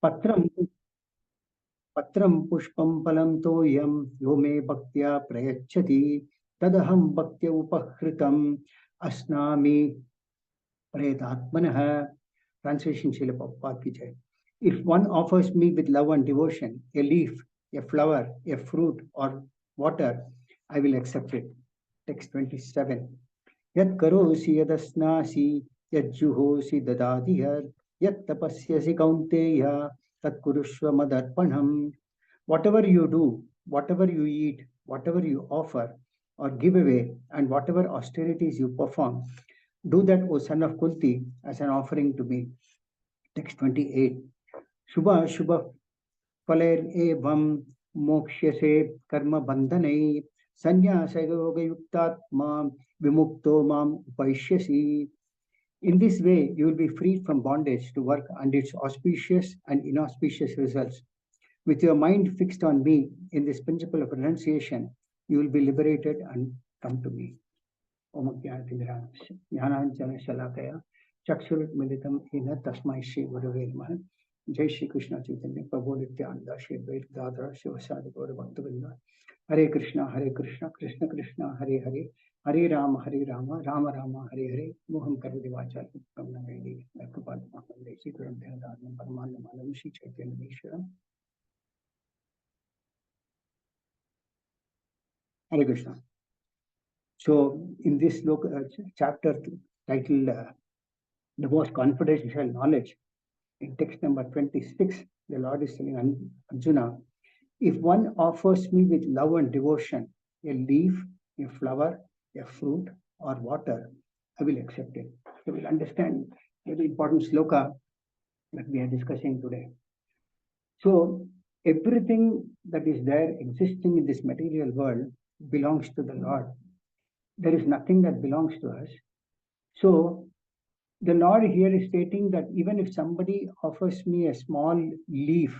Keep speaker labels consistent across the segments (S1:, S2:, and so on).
S1: Patram pushpam palam toyam yo me bhaktya prayachati tadaham bhaktya upahritam asnami pretatmanah. Translation Srila Prabhupada ki jai. If one offers me with love and devotion a leaf, a flower, a fruit, or water, I will accept it. Text 27. Yat karosi yadasnasi yat juhosi dadadiyar yat tapasyasi kaunteya tat kurushva madarpanam. Whatever you do, whatever you eat, whatever you offer or give away, and whatever austerities you perform, do that, O son of Kunti, as an offering to me. Text 28. Shubha Shubha Faler Evam Mokshase Karma Bandhanai Sanyasa Yoga Yuktatma Vimukto Mam Upaishyasi. In this way, you will be freed from bondage to work and its auspicious and inauspicious results. With your mind fixed on me in this principle of renunciation, you will be liberated and come to me. Om Jnananjana Shalakaya Chakshurut Militam Ina Tasmai Shri Gurave Namaha. Jai Shri Krishna Chaitanya Prabhu Nityananda Shri Advaita Gadadhara Sivasadi Gaura Bhaktivedanta. Hare Krishna Krishna Krishna Hare Hare Hare Rama Rama Rama Hare Hare Moham Karvati Vachal Kamna Vedi Bhaktivedanta Mahamande Shri Kuram Dhanadhanam Paramanam Anam Shri Chaitanya Vishwaram. Hare Krishna. So in this chapter titled The Most Confidential Knowledge, in text number 26, the Lord is telling Arjuna, if one offers me with love and devotion a leaf, a flower, a fruit, or water, I will accept it. So we'll understand the important sloka that we are discussing today. So everything that is there existing in this material world belongs to the Lord. There is nothing that belongs to us. So the Lord here is stating that even if somebody offers me a small leaf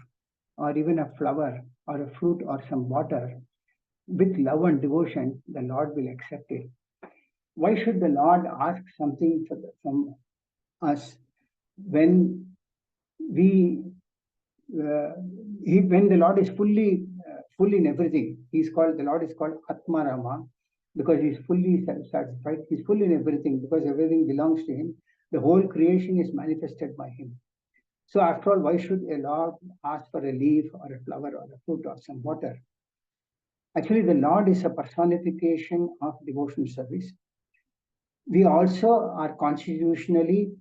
S1: or even a flower or a fruit or some water, with love and devotion, the Lord will accept it. Why should the Lord ask something from us when when the Lord is full in everything? The Lord is called Atma Rama because he is fully satisfied. He is full in everything because everything belongs to him. The whole creation is manifested by him. So after all, why should a Lord ask for a leaf or a flower or a fruit or some water? Actually, the Lord is a personification of devotional service. We also are constitutionally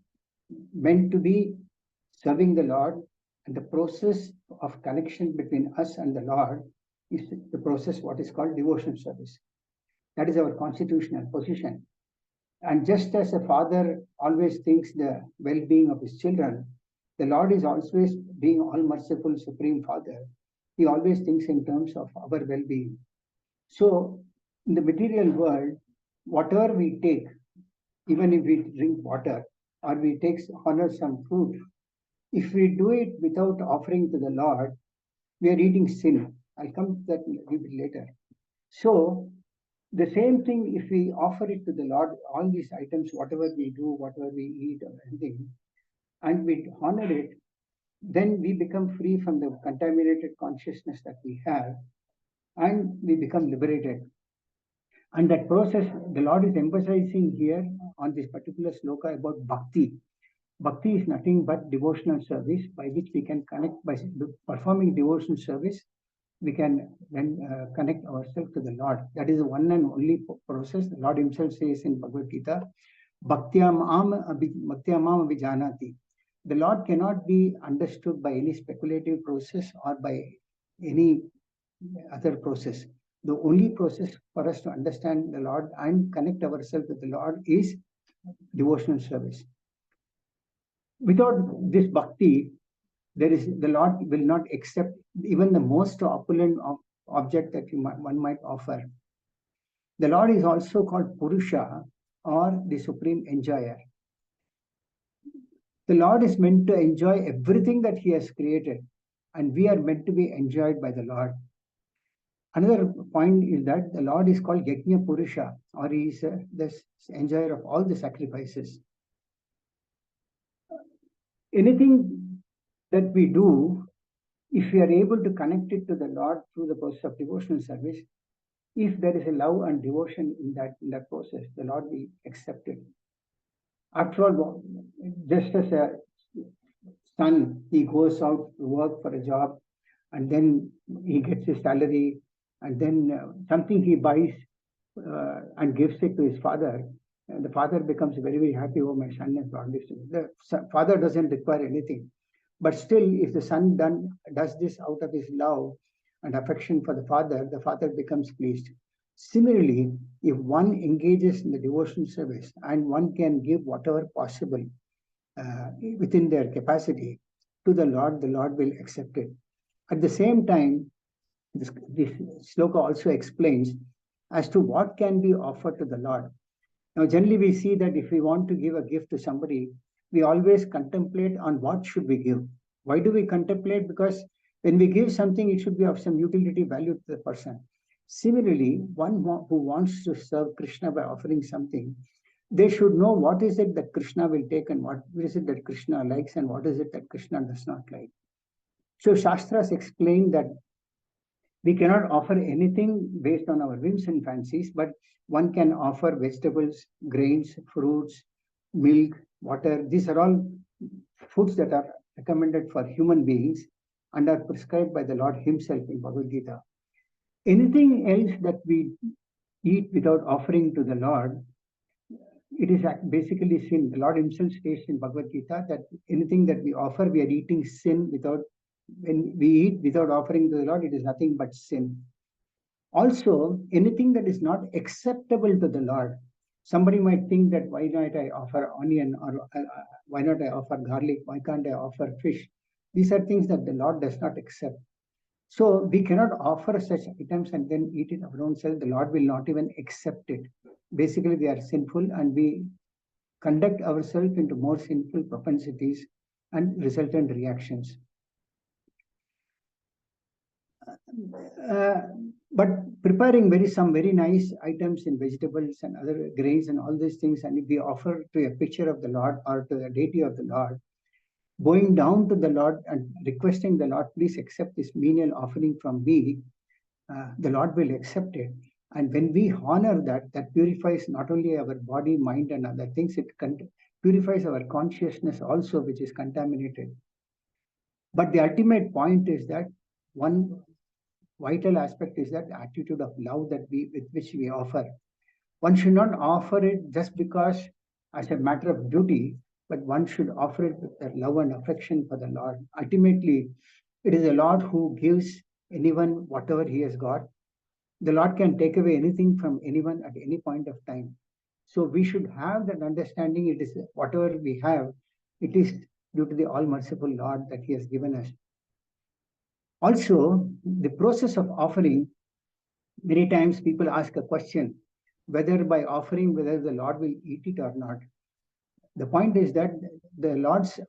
S1: meant to be serving the Lord, and the process of connection between us and the Lord is the process what is called devotional service. That is our constitutional position. And just as a father always thinks the well-being of his children, the Lord is always being all-merciful Supreme Father. He always thinks in terms of our well-being. So in the material world, whatever we take, even if we drink water or we honor some fruit, if we do it without offering to the Lord, we are eating sin. I'll come to that a little bit later. So the same thing, if we offer it to the Lord, all these items, whatever we do, whatever we eat or anything, and we honor it, then we become free from the contaminated consciousness that we have, and we become liberated. And that process, the Lord is emphasizing here on this particular sloka about bhakti. Bhakti is nothing but devotional service by which we can connect. By performing devotional service, we can then connect ourselves to the Lord. That is the one and only process. The Lord himself says in Bhagavad-gītā, Bhaktyamam abhijanati. The Lord cannot be understood by any speculative process or by any other process. The only process for us to understand the Lord and connect ourselves with the Lord is devotional service. Without this bhakti, the Lord will not accept even the most opulent object that one might offer. The Lord is also called Purusha, or the supreme enjoyer. The Lord is meant to enjoy everything that he has created, and we are meant to be enjoyed by the Lord. Another point is that the Lord is called Yajna Purusha, or he is the enjoyer of all the sacrifices. Anything that we do, if we are able to connect it to the Lord through the process of devotional service, if there is a love and devotion in that process, the Lord will accept it. After all, just as a son, he goes out to work for a job, and then he gets his salary, and then something he buys and gives it to his father. And the father becomes very, very happy. Oh, my son has brought this. The father doesn't require anything. But still, if the son does this out of his love and affection for the father becomes pleased. Similarly, if one engages in the devotional service and one can give whatever possible within their capacity to the Lord will accept it. At the same time, this sloka also explains as to what can be offered to the Lord. Now, generally we see that if we want to give a gift to somebody, we always contemplate on what should we give. Why do we contemplate? Because when we give something, it should be of some utility value to the person. Similarly, one who wants to serve Krishna by offering something, they should know what is it that Krishna will take and what is it that Krishna likes and what is it that Krishna does not like. So Shastras explain that we cannot offer anything based on our whims and fancies, but one can offer vegetables, grains, fruits, milk, water. These are all foods that are recommended for human beings and are prescribed by the Lord himself in Bhagavad-gītā. Anything else that we eat without offering to the Lord, it is basically sin. The Lord himself states in Bhagavad-gītā that anything that we offer, we are eating sin. When we eat without offering to the Lord, it is nothing but sin. Also, anything that is not acceptable to the Lord, somebody might think that why not I offer onion, or why not I offer garlic, why can't I offer fish? These are things that the Lord does not accept. So we cannot offer such items and then eat it of our own self. The Lord will not even accept it. Basically, we are sinful and we conduct ourselves into more sinful propensities and resultant reactions. But preparing some very nice items in vegetables and other grains and all these things, and if we offer to a picture of the Lord or to the deity of the Lord, going down to the Lord and requesting the Lord, please accept this menial offering from me, the Lord will accept it. And when we honor that, that purifies not only our body, mind, and other things, it purifies our consciousness also, which is contaminated. But the ultimate point is that one vital aspect is that attitude of love with which we offer. One should not offer it just because as a matter of duty, but one should offer it with that love and affection for the Lord. Ultimately, it is the Lord who gives anyone whatever he has got. The Lord can take away anything from anyone at any point of time. So we should have that understanding. It is whatever we have, it is due to the all-merciful Lord that he has given us. Also, the process of offering, many times people ask a question, whether by offering, whether the Lord will eat it or not. The point is that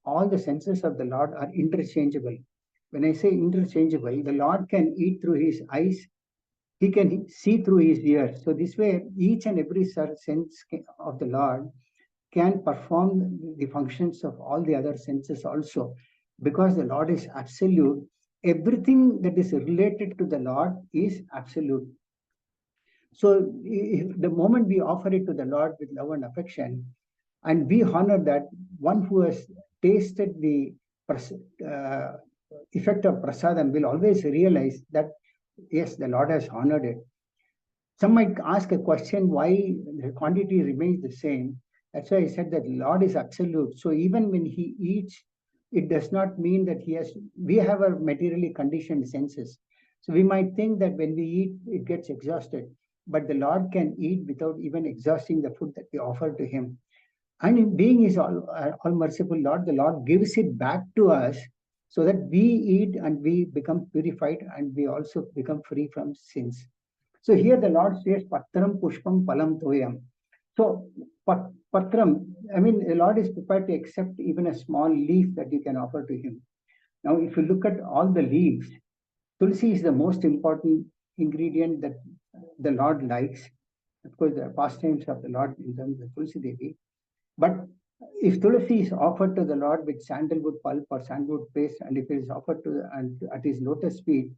S1: all the senses of the Lord are interchangeable. When I say interchangeable, the Lord can eat through his eyes, he can see through his ears. So this way, each and every sense of the Lord can perform the functions of all the other senses also. Because the Lord is absolute, everything that is related to the Lord is absolute. So the moment we offer it to the Lord with love and affection, and we honor that, one who has tasted the effect of prasadam will always realize that, yes, the Lord has honored it. Some might ask a question why the quantity remains the same. That's why I said that Lord is absolute. So even when he eats, it does not mean that we have our materially conditioned senses. So we might think that when we eat, it gets exhausted. But the Lord can eat without even exhausting the food that we offer to him. And in being his all-merciful Lord, the Lord gives it back to us so that we eat and we become purified and we also become free from sins. So here the Lord says, Patram Pushpam Palam Toyam. So Patram, the Lord is prepared to accept even a small leaf that you can offer to him. Now, if you look at all the leaves, Tulsi is the most important ingredient that the Lord likes. Of course, there are pastimes of the Lord in terms of Tulsi Devi. But If tulsi is offered to the Lord with sandalwood pulp or sandalwood paste, and if it is offered to and at his lotus feet,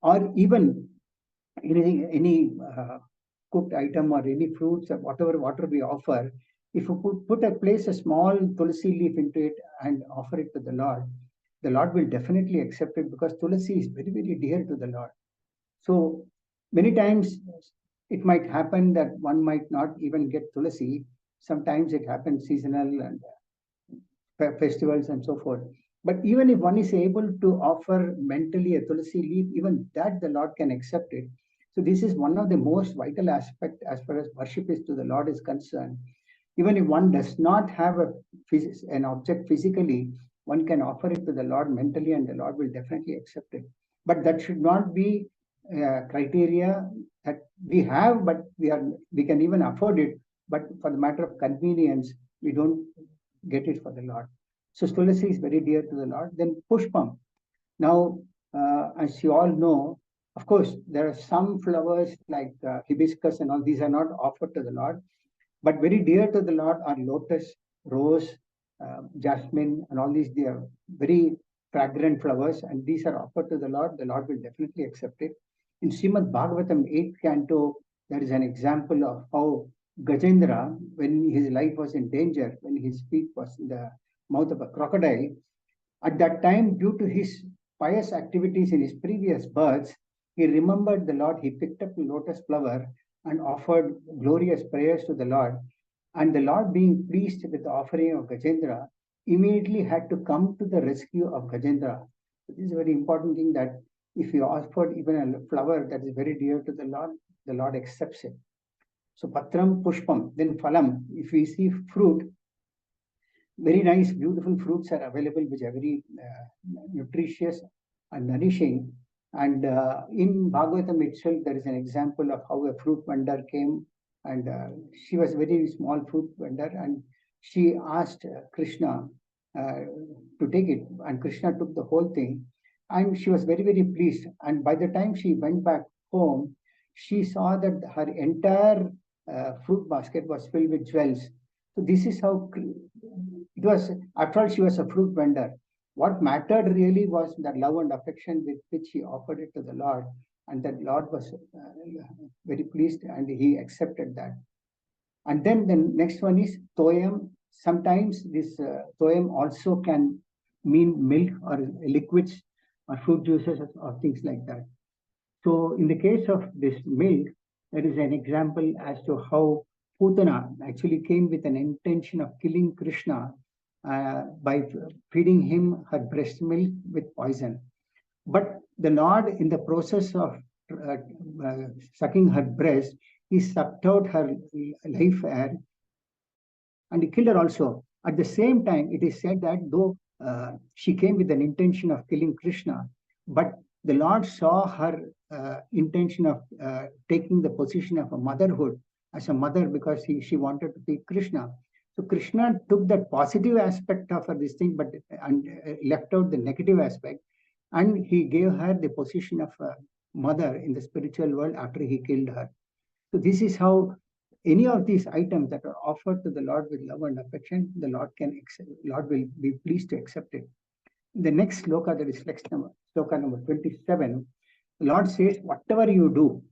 S1: or even anything, any cooked item or any fruits or whatever water we offer, if you place a small tulsi leaf into it and offer it to the Lord will definitely accept it, because tulsi is very, very dear to the Lord. So many times it might happen that one might not even get tulsi. Sometimes it happens seasonal and festivals and so forth. But even if one is able to offer mentally a tulsi leaf, even that the Lord can accept it. So this is one of the most vital aspect as far as worship is to the Lord is concerned. Even if one does not have an object physically, one can offer it to the Lord mentally, and the Lord will definitely accept it. But that should not be criteria that we have, but we can even afford it. But for the matter of convenience, we don't get it for the Lord. So tulsi is very dear to the Lord. Then pushpam. Now, as you all know, of course, there are some flowers like hibiscus and all. These are not offered to the Lord, but very dear to the Lord are lotus, rose, jasmine, and all these. They are very fragrant flowers, and these are offered to the Lord. The Lord will definitely accept it. In Srimad Bhagavatam 8th canto, there is an example of how Gajendra, when his life was in danger, when his feet was in the mouth of a crocodile, at that time, due to his pious activities in his previous births, he remembered the Lord. He picked up the lotus flower and offered glorious prayers to the Lord. And the Lord, being pleased with the offering of Gajendra, immediately had to come to the rescue of Gajendra. This is a very important thing, that if you offered even a flower that is very dear to the Lord accepts it. So patram pushpam, then phalam. If we see fruit, very nice, beautiful fruits are available, which are very nutritious and nourishing. And in Bhagavatam itself, there is an example of how a fruit vendor came, and she was a very small fruit vendor, and she asked Krishna to take it, and Krishna took the whole thing, and she was very, very pleased. And by the time she went back home, she saw that her entire fruit basket was filled with jewels. So this is how it was. After all, she was a fruit vendor. What mattered really was the love and affection with which she offered it to the Lord, and that Lord was very pleased, and he accepted that. And then the next one is toyam. Sometimes this toyam also can mean milk or liquids or fruit juices or things like that. So in the case of this milk, there is an example as to how Putana actually came with an intention of killing Krishna by feeding him her breast milk with poison. But the Lord, in the process of sucking her breast, he sucked out her life air and he killed her also. At the same time, it is said that though she came with an intention of killing Krishna, but the Lord saw her intention of taking the position of a motherhood as a mother, because she wanted to be Krishna. So Krishna took that positive aspect of her this thing, but and left out the negative aspect, and he gave her the position of a mother in the spiritual world after he killed her. So this is how any of these items that are offered to the Lord with love and affection, the Lord can accept. Lord will be pleased to accept it. The next sloka, that is sloka number 27, the Lord says, whatever you do,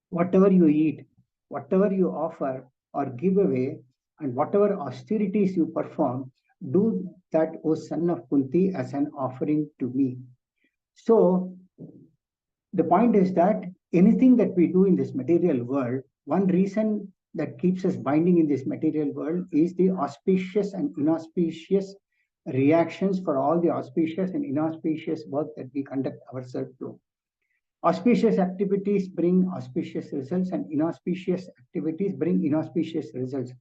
S1: whatever you eat, whatever you offer or give away, and whatever austerities you perform, do that, O son of Kunti, as an offering to me. So the point is that anything that we do in this material world, one reason that keeps us binding in this material world is the auspicious and inauspicious reactions for all the auspicious and inauspicious work that we conduct ourselves through. Auspicious activities bring auspicious results, and inauspicious activities bring inauspicious results.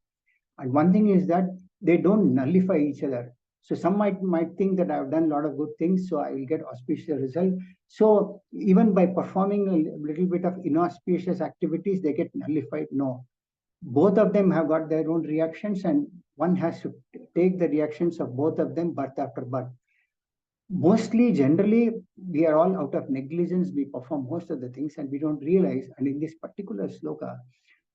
S1: And one thing is that they don't nullify each other. So some might think that I've done a lot of good things, so I will get auspicious result. So even by performing a little bit of inauspicious activities, they get nullified. No, both of them have got their own reactions, and one has to take the reactions of both of them birth after birth. Mostly, generally, we are all out of negligence. We perform most of the things and we don't realize. And in this particular sloka,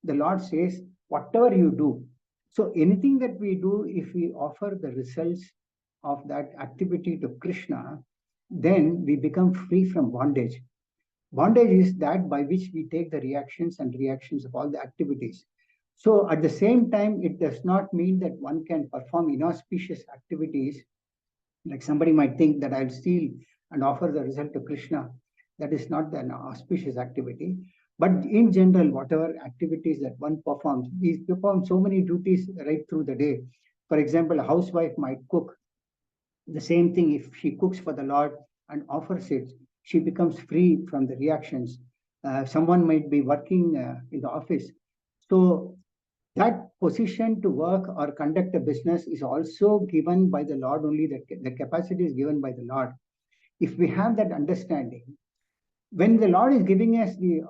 S1: the Lord says, whatever you do, So anything that we do, if we offer the results of that activity to Krishna, then we become free from bondage. Bondage is that by which we take the reactions and reactions of all the activities. So at the same time, it does not mean that one can perform inauspicious activities. Like somebody might think that I'll steal and offer the result to Krishna. That is not an auspicious activity. But in general, whatever activities that one performs, we perform so many duties right through the day. For example, a housewife might cook. The same thing, if she cooks for the Lord and offers it, she becomes free from the reactions. Someone might be working in the office. So that position to work or conduct a business is also given by the Lord only, the capacity is given by the Lord. If we have that understanding, when the Lord is giving us the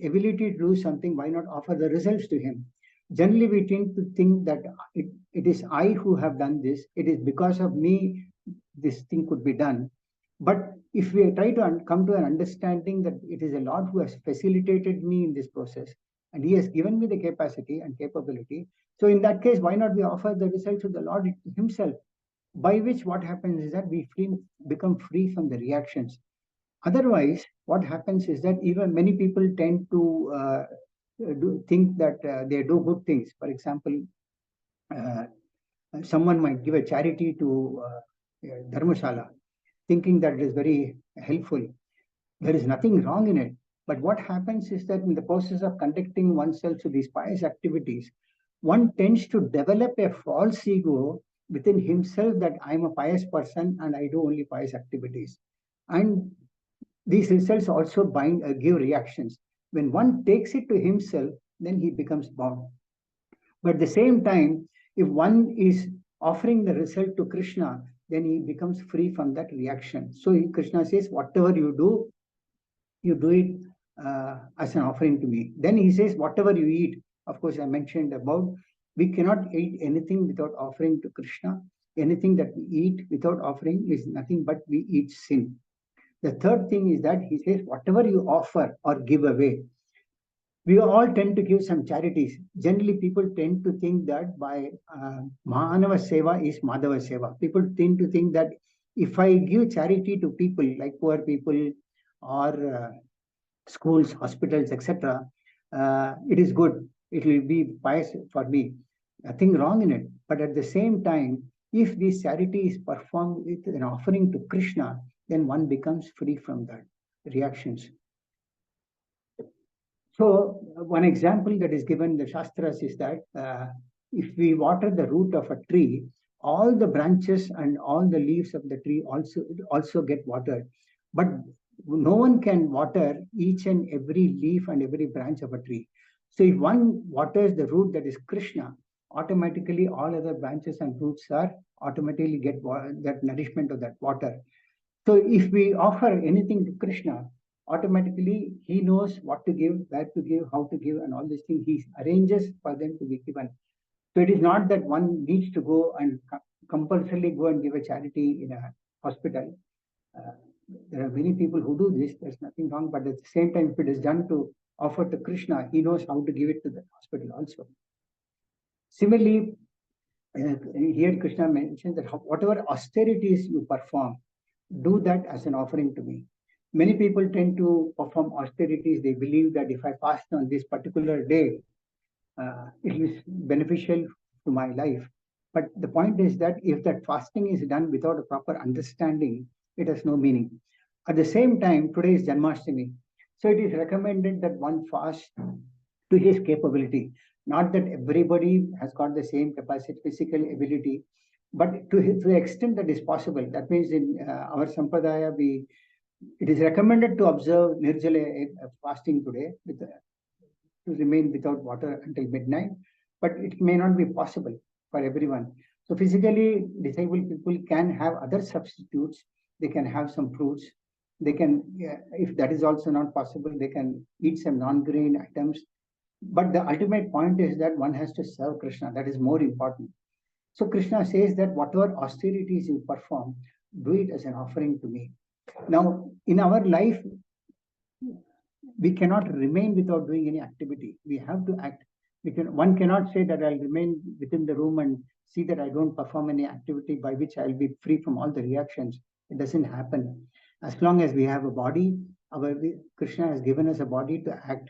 S1: ability to do something, why not offer the results to Him? Generally, we tend to think that it is I who have done this, it is because of me this thing could be done. But if we try to come to an understanding that it is the Lord who has facilitated me in this process, and He has given me the capacity and capability, so in that case, why not we offer the result to the Lord Himself? By which what happens is that we become free from the reactions. Otherwise, what happens is that even many people tend to think that they do good things. For example, uh, someone might give a charity to Dharmashala, thinking that it is very helpful. There is nothing wrong in it. But what happens is that in the process of conducting oneself to these pious activities, one tends to develop a false ego within himself that I'm a pious person and I do only pious activities. And these results also give reactions. When one takes it to himself, then he becomes bound. But at the same time, if one is offering the result to Krishna, then he becomes free from that reaction. So Krishna says, whatever you do it as an offering to me. Then he says, whatever you eat, of course, I mentioned about, we cannot eat anything without offering to Krishna. Anything that we eat without offering is nothing but we eat sin. The third thing is that he says, whatever you offer or give away, we all tend to give some charities. Generally, people tend to think that by Mahanava Seva is Madhava Seva. People tend to think that if I give charity to people like poor people or schools, hospitals, etc., it is good. It will be pious for me. Nothing wrong in it. But at the same time, if this charity is performed with an offering to Krishna, then one becomes free from that reactions. So one example that is given in the Shastras is that if we water the root of a tree, all the branches and all the leaves of the tree also get watered. But no one can water each and every leaf and every branch of a tree. So if one waters the root that is Krishna, automatically all other branches and roots are automatically get that nourishment of that water. So if we offer anything to Krishna, automatically he knows what to give, where to give, how to give, and all these things he arranges for them to be given. So it is not that one needs to go and compulsorily go and give a charity in a hospital. There are many people who do this. There's nothing wrong, but at the same time, if it is done to offer to Krishna, he knows how to give it to the hospital also. Similarly, here Krishna mentions that whatever austerities you perform, do that as an offering to me. Many people tend to perform austerities. They believe that if I fast on this particular day, it is beneficial to my life. But the point is that if that fasting is done without a proper understanding, it has no meaning. At the same time, today is Janmashtami. So it is recommended that one fast to his capability. Not that everybody has got the same capacity, physical ability, but to the extent that is possible. That means in our Sampradaya, it is recommended to observe Nirjala fasting today, to remain without water until midnight, but it may not be possible for everyone. So physically disabled people can have other substitutes. They can have some fruits. They can, if that is also not possible, they can eat some non-grain items. But the ultimate point is that one has to serve Krishna. That is more important. So Krishna says that whatever austerities you perform, do it as an offering to me. Now, in our life, we cannot remain without doing any activity. We have to act. One cannot say that I'll remain within the room and see that I don't perform any activity by which I'll be free from all the reactions. It doesn't happen. As long as we have a body, Krishna has given us a body to act.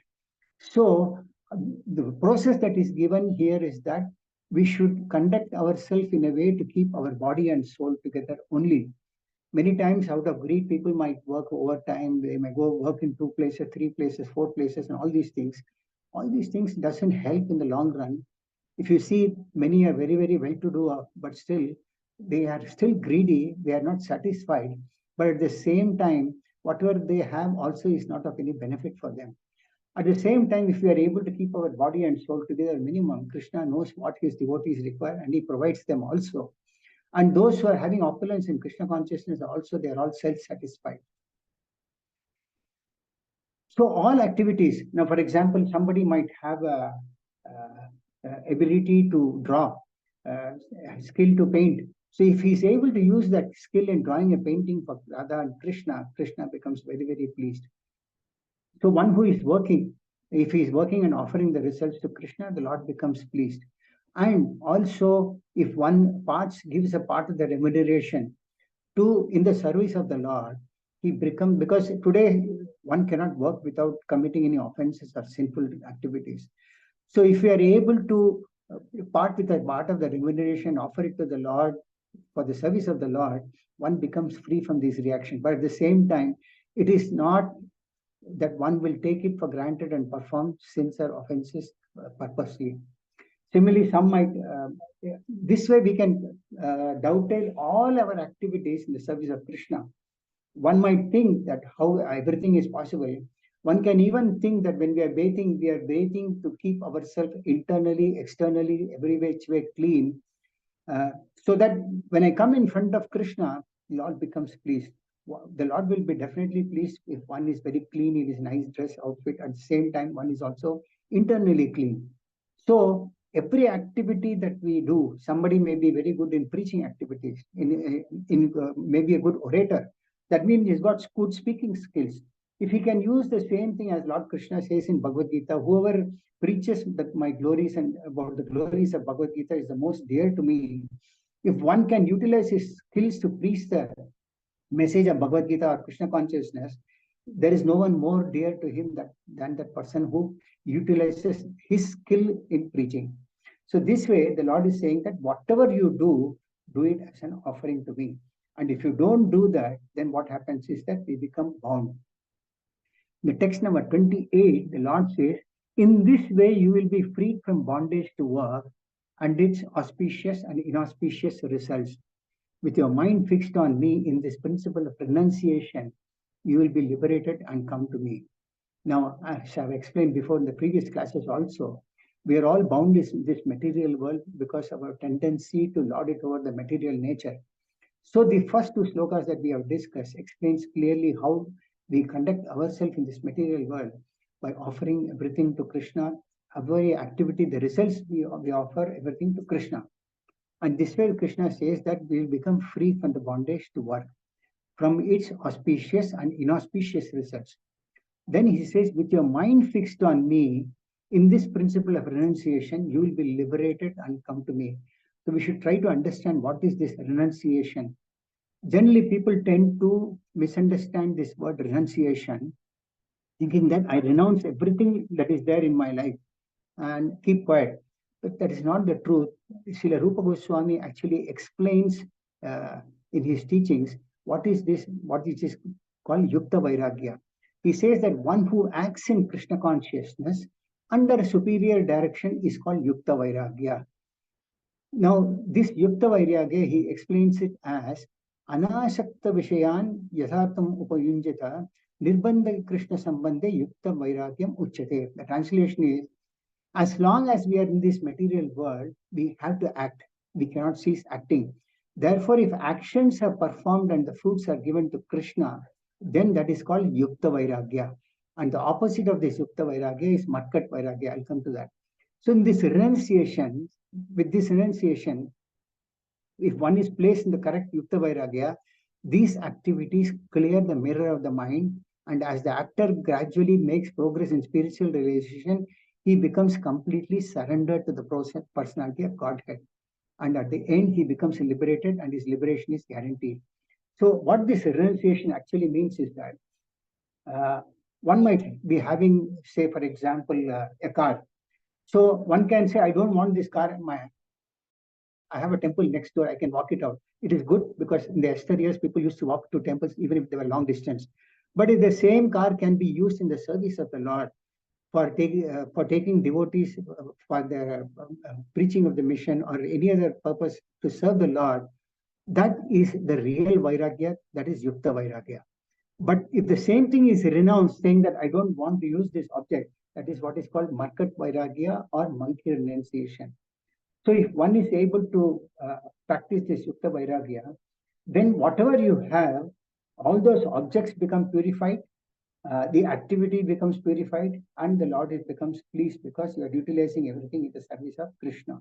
S1: So the process that is given here is that we should conduct ourselves in a way to keep our body and soul together only. Many times out of greed, people might work overtime. They may go work in 2 places, 3 places, 4 places, and all these things. All these things doesn't help in the long run. If you see, many are very, very well-to-do, but still, they are still greedy. They are not satisfied. But at the same time, whatever they have also is not of any benefit for them. At the same time, if we are able to keep our body and soul together minimum, Krishna knows what his devotees require and he provides them also. And those who are having opulence in Krishna consciousness also, they are all self-satisfied. So all activities, now for example, somebody might have a ability to draw, skill to paint. So if he's able to use that skill in drawing a painting for Radha and Krishna, Krishna becomes very, very pleased. So one who is working, if he is working and offering the results to Krishna, the Lord becomes pleased. And also, if one gives a part of the remuneration to in the service of the Lord, he becomes, because today one cannot work without committing any offenses or sinful activities. So if we are able to part with a part of the remuneration, offer it to the Lord for the service of the Lord, one becomes free from these reactions. But at the same time, it is not that one will take it for granted and perform sins or offenses purposely. Similarly, some might, this way we can dovetail all our activities in the service of Krishna. One might think that how everything is possible. One can even think that when we are bathing to keep ourselves internally, externally, every which way clean, so that when I come in front of Krishna, the Lord becomes pleased. The Lord will be definitely pleased if one is very clean in his nice dress outfit. At the same time, one is also internally clean. So every activity that we do, somebody may be very good in preaching activities, maybe a good orator. That means he's got good speaking skills. If he can use the same thing as Lord Krishna says in Bhagavad-gītā, whoever preaches that my glories and about the glories of Bhagavad-gītā is the most dear to me. If one can utilize his skills to preach the message of Bhagavad-gītā or Krishna consciousness, there is no one more dear to him than that person who utilizes his skill in preaching. So this way, the Lord is saying that whatever you do it as an offering to me. And if you don't do that, then what happens is that we become bound. The text number 28, the Lord says, in this way you will be freed from bondage to work and its auspicious and inauspicious results. With your mind fixed on me in this principle of renunciation, you will be liberated and come to me. Now, as I've explained before in the previous classes also, we are all bound in this material world because of our tendency to lord it over the material nature. So the first 2 slokas that we have discussed explains clearly how we conduct ourselves in this material world by offering everything to Krishna, every activity, the results we offer everything to Krishna. And this way Krishna says that we will become free from the bondage to work, from its auspicious and inauspicious results. Then he says, with your mind fixed on me, in this principle of renunciation, you will be liberated and come to me. So we should try to understand what is this renunciation. Generally, people tend to misunderstand this word renunciation, thinking that I renounce everything that is there in my life and keep quiet. But that is not the truth. Srila Rupa Goswami actually explains in his teachings what is this called Yukta Vairagya. He says that one who acts in Krishna consciousness under superior direction is called Yukta Vairagya. Now, this Yukta Vairagya, he explains it as Anashakta Vishayan Yathartam Upayunjata Nirbandha Krishna Sambandhe Yukta Vairagyam Uchate. The translation is, as long as we are in this material world, we have to act. We cannot cease acting. Therefore, if actions are performed and the fruits are given to Krishna, then that is called Yukta Vairagya. And the opposite of this Yukta Vairagya is Markat Vairagya. I'll come to that. So in this renunciation, with this renunciation, if one is placed in the correct Yukta Vairagya, these activities clear the mirror of the mind. And as the actor gradually makes progress in spiritual realization, he becomes completely surrendered to the personality of Godhead. And at the end, he becomes liberated and his liberation is guaranteed. So what this renunciation actually means is that one might be having, say, for example, a car. So one can say, I don't want this car. I have a temple next door. I can walk it out. It is good because in the Esther years, people used to walk to temples even if they were long distance. But if the same car can be used in the service of the Lord for taking devotees for the preaching of the mission or any other purpose to serve the Lord, that is the real Vairagya, that is Yukta Vairagya. But if the same thing is renounced, saying that I don't want to use this object, that is what is called Markat Vairagya or monkey renunciation. So if one is able to practice this Yukta Vairagya, then whatever you have, all those objects become purified, the activity becomes purified, and the Lord becomes pleased because you are utilizing everything in the service of Krishna.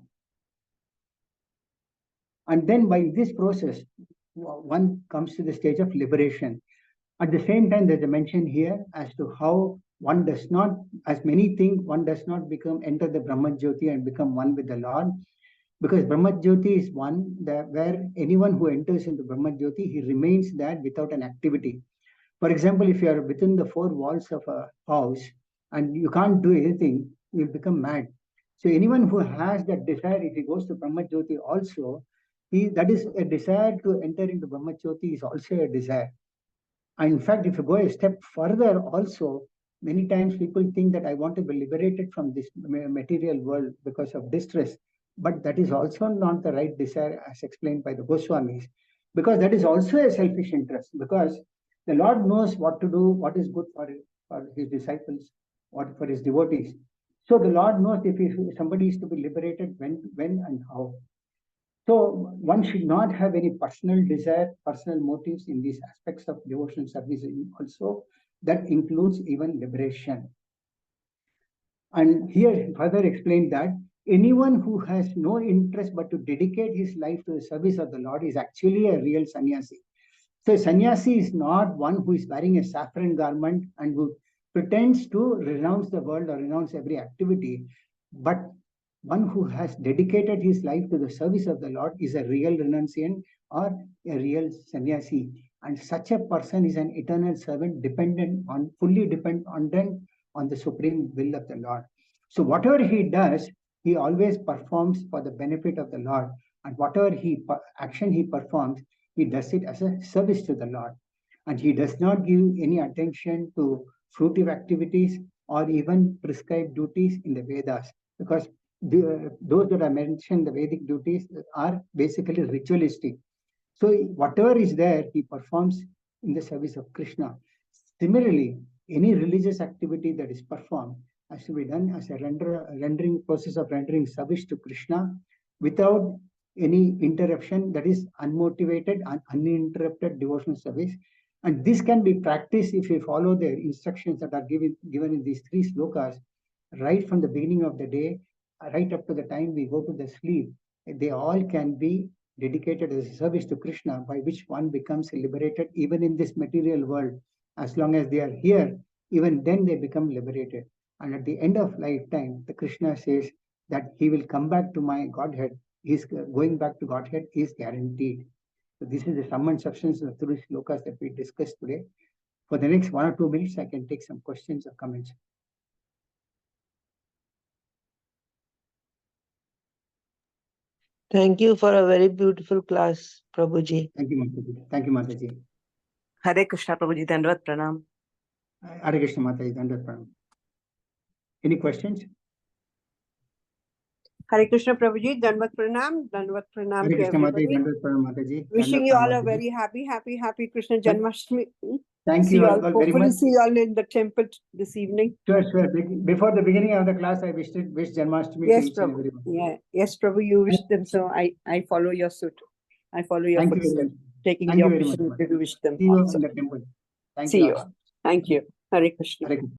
S1: And then by this process, one comes to the stage of liberation. At the same time, there's a mention here as to how one does not, as many think, one does not enter the Brahma-jyoti and become one with the Lord. Because Brahma-jyoti is one where anyone who enters into Brahma-jyoti, he remains there without an activity. For example, if you are within the four walls of a house and you can't do anything, you'll become mad. So anyone who has that desire, if he goes to Brahma-jyoti also, that is a desire to enter into Brahma-jyoti is also a desire. And in fact, if you go a step further also, many times people think that I want to be liberated from this material world because of distress. But that is also not the right desire as explained by the Goswamis, because that is also a selfish interest, because the Lord knows what to do, what is good for his disciples, what for his devotees. So the Lord knows if somebody is to be liberated, when and how. So one should not have any personal desire, personal motives in these aspects of devotional service also. That includes even liberation. And here further explained that anyone who has no interest but to dedicate his life to the service of the Lord is actually a real sannyasi. So a sannyasi is not one who is wearing a saffron garment and who pretends to renounce the world or renounce every activity, but one who has dedicated his life to the service of the Lord is a real renunciant or a real sannyasi. And such a person is an eternal servant, fully dependent on the supreme will of the Lord. So whatever he does, he always performs for the benefit of the Lord. And whatever action he performs, he does it as a service to the Lord. And he does not give any attention to fruitive activities or even prescribed duties in the Vedas, because those that I mentioned, the Vedic duties, are basically ritualistic. So whatever is there, he performs in the service of Krishna. Similarly, any religious activity that is performed has to be done as a rendering process of rendering service to Krishna without any interruption, that is unmotivated and uninterrupted devotional service. And this can be practiced if you follow the instructions that are given in these three slokas, right from the beginning of the day, right up to the time we go to the sleep. They all can be dedicated as a service to Krishna, by which one becomes liberated even in this material world. As long as they are here, even then they become liberated. And at the end of lifetime, the Krishna says that he will come back to my Godhead. He's going back to Godhead is guaranteed. So this is the sum and substance of the three slokas that we discussed today. For the next 1 or 2 minutes, I can take some questions or comments.
S2: Thank you for a very beautiful class, Prabhuji.
S1: Thank you, Mataji. Thank you, Mataji.
S3: Hare Krishna, Prabhuji. Dandavat Pranam.
S1: Hare Krishna, Mataji. Dandavat Pranam. Any questions?
S4: Hare Krishna, Prabhuji. Dandavat Pranam. Dandavat Pranam
S1: Hare
S4: to
S1: Krishna, Mataji.
S4: everybody.
S1: Dandavat Pranam, Mataji.
S4: Wishing you all a very happy Krishna Janmashtami.
S1: Thank you all very much.
S4: See you all in the temple this evening.
S1: Sure. Before the beginning of the class, I wish Janmashtami
S4: Yes,
S1: to each and
S4: Prabhu.
S1: everyone.
S4: Yeah. Yes, Prabhu, you wish them, so I follow your suit. I follow your
S1: Thank you very
S4: footsteps,
S1: much.
S4: taking
S1: Thank
S4: the
S1: you very much,
S4: opportunity to wish them
S1: See you
S4: also.
S1: in the temple. Thank
S4: See
S1: you.
S4: you. Thank you. Hare Krishna.
S1: Hare Krishna.